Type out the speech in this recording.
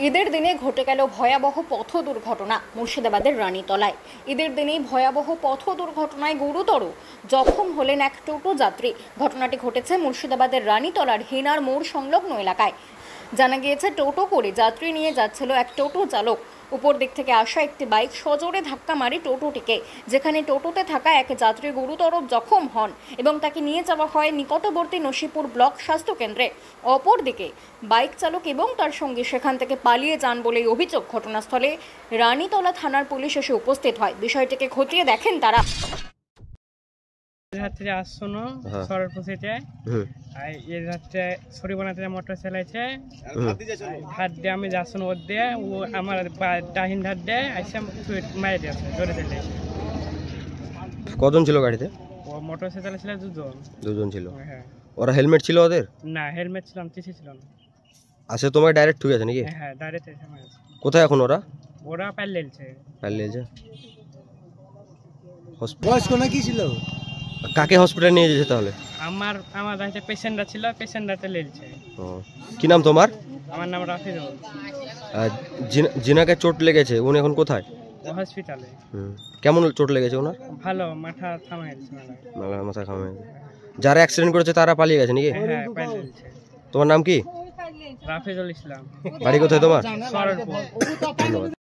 ঈদের দিনে ঘটে গেল ভয়াবহ পথ দুর্ঘটনা মুর্শিদাবাদের রানীতলায়। ঈদের দিনেই ভয়াবহ পথ দুর্ঘটনায় গুরুতর জখম হলেন এক টোটো যাত্রী। ঘটনাটি ঘটেছে মুর্শিদাবাদের রানীতলার হিনার মোড় সংলগ্ন এলাকায়। জানা গিয়েছে, টোটো করে যাত্রী নিয়ে যাচ্ছিল এক টোটো চালক। উপর দিক থেকে আসা একটি বাইক সজোরে ধাক্কা মারে টোটোটিকে, যেখানে টোটোতে থাকা এক যাত্রী গুরুতর জখম হন এবং তাকে নিয়ে যাওয়া হয় নিকটবর্তী নসিপুর ব্লক স্বাস্থ্য কেন্দ্রে। অপরদিকে বাইক চালক এবং তার সঙ্গে সেখান থেকে পালিয়ে যান বলেই অভিযোগ। ঘটনাস্থলে রানীতলা থানার পুলিশ এসে উপস্থিত হয়। বিষয়টিকে খতিয়ে দেখেন তারা। রাত্রে আসছনো সরপুসিতে এই রাত্রে ছড়ি বানাতে মোটর চালাইছে হাত দিয়ে আমি যাচ্ছন ওর দিয়ে ও আমার ডাহিন হাত দিয়ে আইসে মারি দিয়েছে জোরে চলে। কজন ছিল গাড়িতে? ও মোটর চালাইছিল দুজন ছিল। হ্যাঁ। ওরা হেলমেট ছিল ওদের? না, হেলমেট ছিলাম, টিসি ছিল না। আচ্ছা, তোমায় ডাইরেক্ট ঠুকে আছে নাকি? হ্যাঁ, ডাইরেক্ট এসে মারিছে। কোথায় এখন ওরা? ওরা পালিয়েছে। পালিয়েছে। বয়স্ক নাকি ছিল? কাকে হসপিটালে নিয়ে যেতে তাহলে? আমার বাড়িতে পেশেন্টরা ছিল, পেশেন্টরাতে লেলছে। ও, কি নাম তোমার? আমার নাম রাফিজুল। জিনাকে চোট লেগেছে, উনি এখন কোথায়? হসপিটালে। কেমন চোট লেগেছে ওনার? ভালো, মাথা থামাইছে। মাথা ঘামে। যারা অ্যাক্সিডেন্ট করেছে তারা পালিয়ে গেছে নাকি? হ্যাঁ, পালিয়েছে। তোমার নাম কি? রাফিজুল ইসলাম। বাড়ি কোথায় তোমার? সরলপুর। ধন্যবাদ।